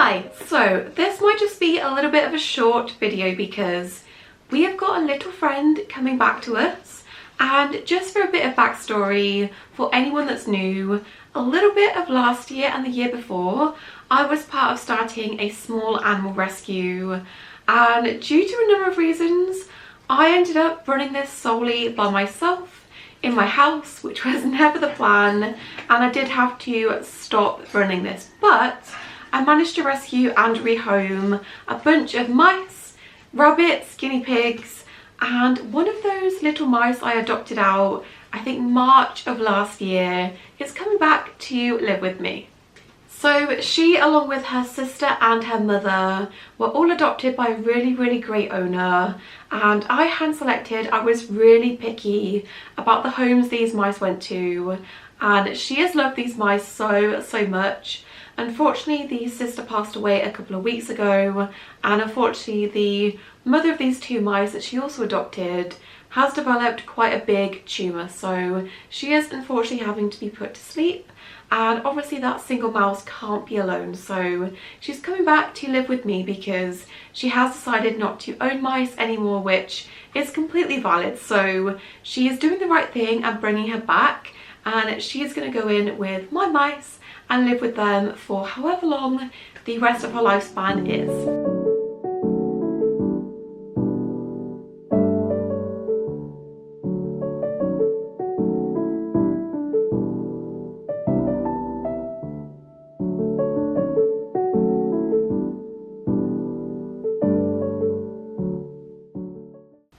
Hi, so this might just be a little bit of a short video because we have got a little friend coming back to us, and just for a bit of backstory for anyone that's new, a little bit of last year and the year before I was part of starting a small animal rescue, and due to a number of reasons I ended up running this solely by myself in my house, which was never the plan, and I did have to stop running this, but I managed to rescue and rehome a bunch of mice, rabbits, guinea pigs, and one of those little mice I adopted out, I think March of last year, is coming back to live with me. So she, along with her sister and her mother, were all adopted by a really great owner, and I hand selected. I was really picky about the homes these mice went to, and she has loved these mice so much. Unfortunately, the sister passed away a couple of weeks ago, and unfortunately the mother of these two mice that she also adopted has developed quite a big tumour, so she is unfortunately having to be put to sleep, and obviously that single mouse can't be alone, so she's coming back to live with me because she has decided not to own mice anymore, which is completely valid. So she is doing the right thing and bringing her back, and she is going to go in with my mice and live with them for however long the rest of her lifespan is.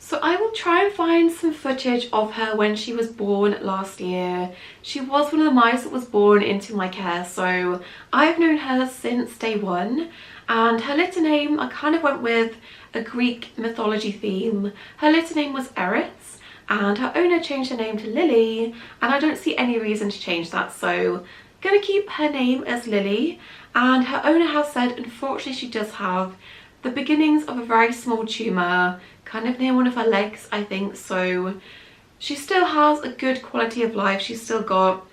So I will try and find some footage of her when she was born last year. She was one of the mice that was born into my care, so I've known her since day one, and her litter name, I kind of went with a Greek mythology theme. Her litter name was Eris, and her owner changed her name to Lily, and I don't see any reason to change that, so gonna keep her name as Lily. And her owner has said unfortunately she does have the beginnings of a very small tumour kind of near one of her legs, I think, so she still has a good quality of life. She's still got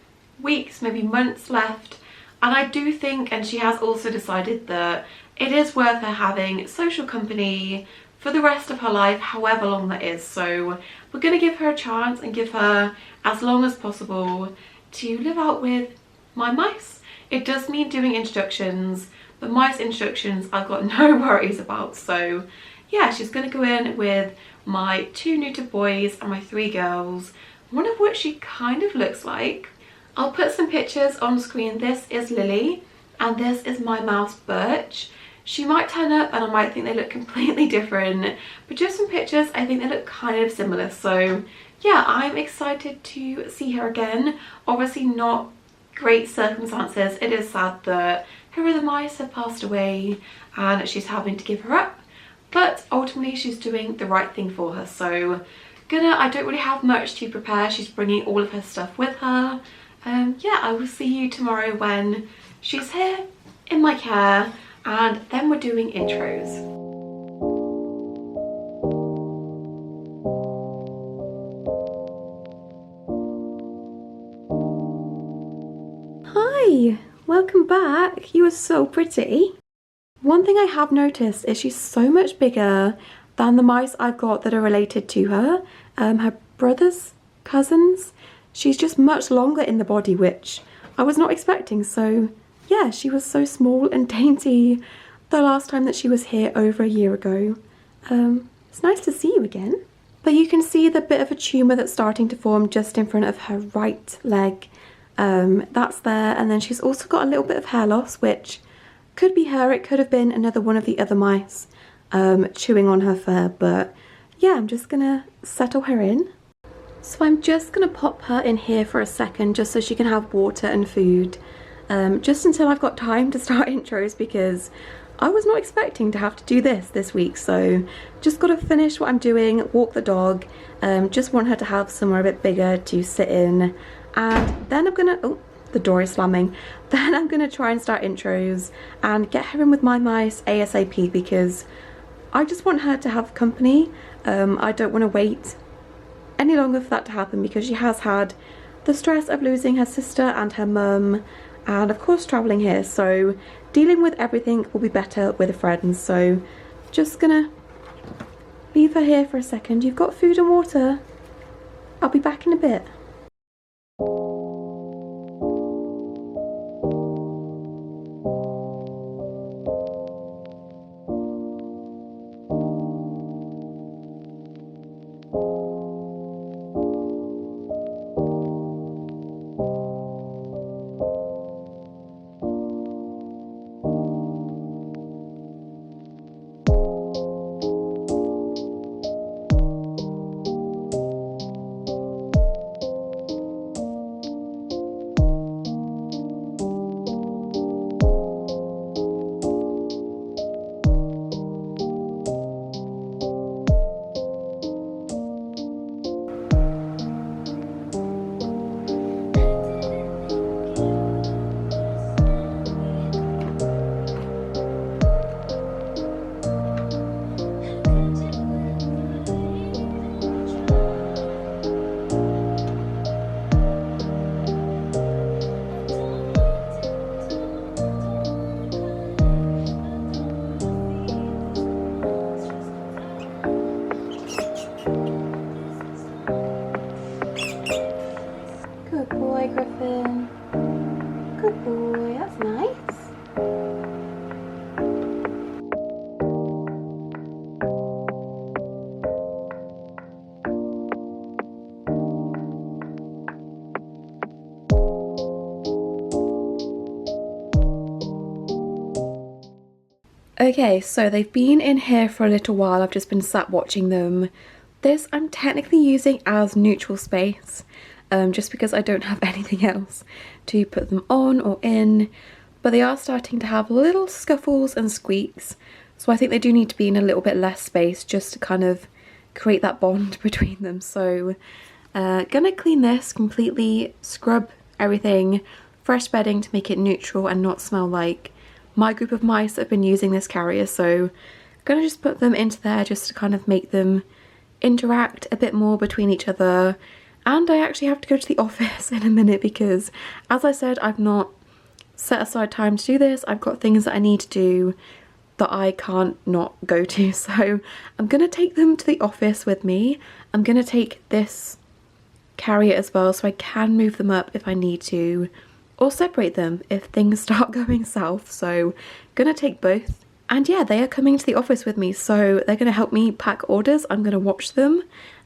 weeks, maybe months left, and I do think, and she has also decided, that it is worth her having social company for the rest of her life, however long that is. So we're going to give her a chance and give her as long as possible to live out with my mice. It does mean doing introductions, but mice introductions I've got no worries about. So yeah, she's going to go in with my two neuter boys and my three girls, one of which she kind of looks like. I'll put some pictures on screen. This is Lily and this is my mouse Birch. She might turn up and I might think they look completely different, but just from pictures I think they look kind of similar. So yeah, I'm excited to see her again. Obviously not great circumstances. It is sad that her other mice have passed away and she's having to give her up, but ultimately she's doing the right thing for her. So I don't really have much to prepare. She's bringing all of her stuff with her. Yeah, I will see you tomorrow when she's here in my care, and then we're doing intros. Hi, welcome back. You are so pretty. One thing I have noticed is she's so much bigger than the mice I've got that are related to her. Her brothers, cousins, she's just much longer in the body, which I was not expecting. So yeah, she was so small and dainty the last time that she was here over a year ago. It's nice to see you again. But you can see the bit of a tumour that's starting to form just in front of her right leg. That's there, and then she's also got a little bit of hair loss, which could be her, it could have been another one of the other mice chewing on her fur, but yeah, I'm just gonna settle her in. So I'm just gonna pop her in here for a second just so she can have water and food, just until I've got time to start intros, because I was not expecting to have to do this week. So just got to finish what I'm doing, walk the dog, just want her to have somewhere a bit bigger to sit in, and then I'm gonna, oh, the door is slamming, then I'm gonna try and start intros and get her in with my mice ASAP, because I just want her to have company. I don't want to wait any longer for that to happen, because she has had the stress of losing her sister and her mum, and of course travelling here, so dealing with everything will be better with friends. So just gonna leave her here for a second. You've got food and water. I'll be back in a bit. Good boy, Griffin. Good boy, that's nice. Okay, so they've been in here for a little while. I've just been sat watching them. This I'm technically using as neutral space, just because I don't have anything else to put them on or in, but they are starting to have little scuffles and squeaks, so I think they do need to be in a little bit less space just to kind of create that bond between them. So gonna clean this completely, scrub everything, fresh bedding to make it neutral and not smell like my group of mice that have been using this carrier. So gonna just put them into there just to kind of make them interact a bit more between each other. And I actually have to go to the office in a minute because, as I said, I've not set aside time to do this. I've got things that I need to do that I can't not go to. So I'm gonna take them to the office with me. I'm gonna take this carrier as well so I can move them up if I need to, or separate them if things start going south. So gonna take both. And yeah, they are coming to the office with me, so they're gonna help me pack orders. I'm gonna watch them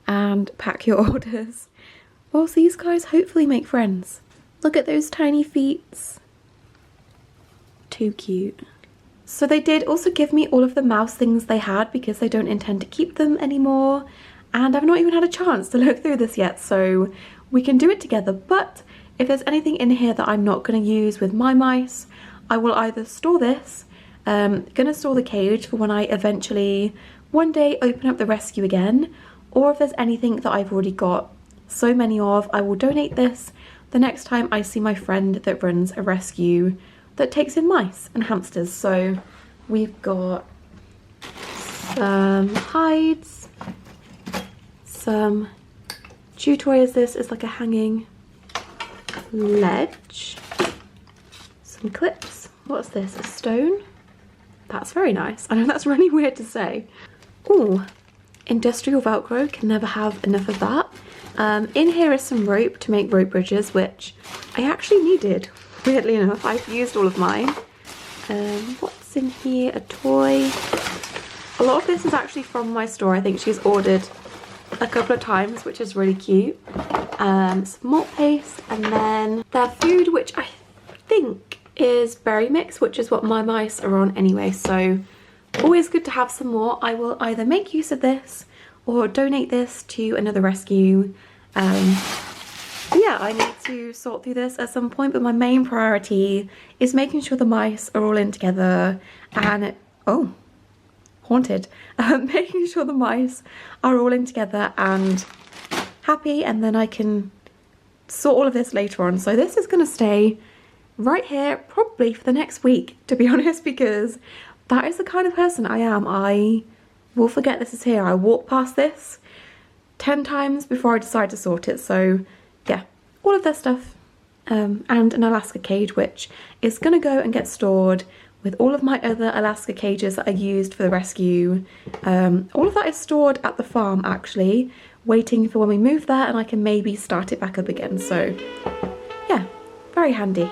and pack your orders. Whilst these guys hopefully make friends. Look at those tiny feet. Too cute. So they did also give me all of the mouse things they had because they don't intend to keep them anymore. And I've not even had a chance to look through this yet, so we can do it together. But if there's anything in here that I'm not going to use with my mice, I will either store this, gonna store the cage for when I eventually one day open up the rescue again, or if there's anything that I've already got so many of, I will donate this the next time I see my friend that runs a rescue that takes in mice and hamsters. So we've got some hides, some chew toy. Is this is like a hanging ledge, some clips. What's this, a stone? That's very nice. I know that's really weird to say. Ooh, industrial Velcro, can never have enough of that. In here is some rope to make rope bridges, which I actually needed, weirdly enough. I've used all of mine. What's in here? A toy. A lot of this is actually from my store. I think she's ordered a couple of times, which is really cute. Some malt paste, and then their food, which I think is berry mix, which is what my mice are on anyway, so always good to have some more. I will either make use of this or donate this to another rescue. But yeah, I need to sort through this at some point, but my main priority is making sure the mice are all in together and oh, haunted. Making sure the mice are all in together and happy, and then I can sort all of this later on. So this is going to stay right here probably for the next week, to be honest, because that is the kind of person I am. I will forget this is here. I walk past this 10 times before I decide to sort it. So yeah, all of their stuff and an Alaska cage, which is going to go and get stored with all of my other Alaska cages that I used for the rescue. All of that is stored at the farm actually, waiting for when we move there and I can maybe start it back up again. So yeah, very handy.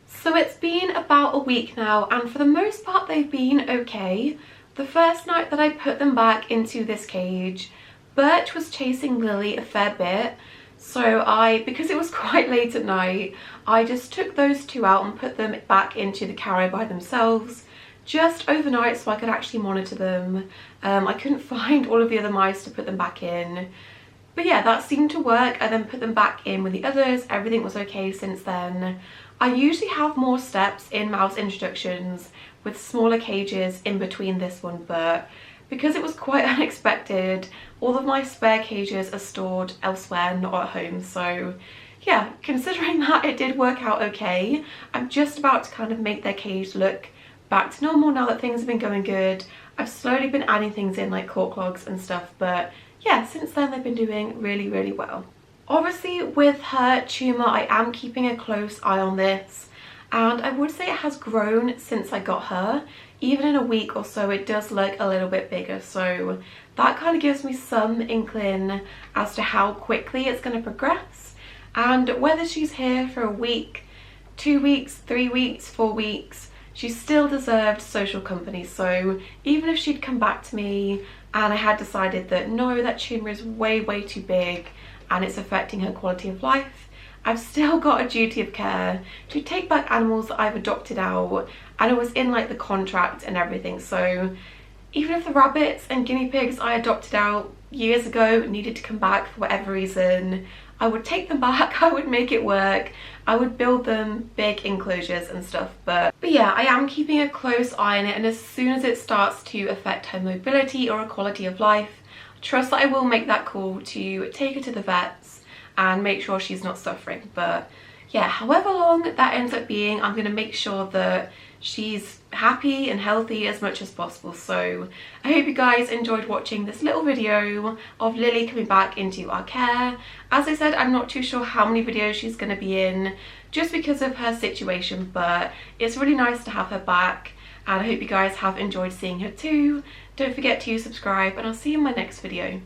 So it's been about a week now, and for the most part they've been okay. The first night that I put them back into this cage, Birch was chasing Lily a fair bit, so because it was quite late at night, I just took those two out and put them back into the carrier by themselves just overnight so I could actually monitor them. I couldn't find all of the other mice to put them back in. But yeah, that seemed to work. I then put them back in with the others. Everything was okay since then. I usually have more steps in mouse introductions with smaller cages in between this one, but because it was quite unexpected, all of my spare cages are stored elsewhere, not at home. So yeah, considering that it did work out okay, I'm just about to kind of make their cage look back to normal now that things have been going good. I've slowly been adding things in like cork clogs and stuff, but yeah, since then they've been doing really well. Obviously with her tumour, I am keeping a close eye on this, and I would say it has grown since I got her. Even in a week or so it does look a little bit bigger, so that kind of gives me some inkling as to how quickly it's going to progress, and whether she's here for a week, 2 weeks, 3 weeks, 4 weeks, she still deserved social company. So even if she'd come back to me and I had decided that no, that tumour is way too big and it's affecting her quality of life, I've still got a duty of care to take back animals that I've adopted out, and it was in like the contract and everything. So even if the rabbits and guinea pigs I adopted out years ago needed to come back for whatever reason, I would take them back, I would make it work, I would build them big enclosures and stuff. But yeah, I am keeping a close eye on it, and as soon as it starts to affect her mobility or her quality of life, trust that I will make that call to take her to the vets and make sure she's not suffering. But yeah, however long that ends up being, I'm going to make sure that she's happy and healthy as much as possible. So I hope you guys enjoyed watching this little video of Lily coming back into our care. As I said, I'm not too sure how many videos she's going to be in just because of her situation, but it's really nice to have her back, and I hope you guys have enjoyed seeing her too. Don't forget to subscribe, and I'll see you in my next video.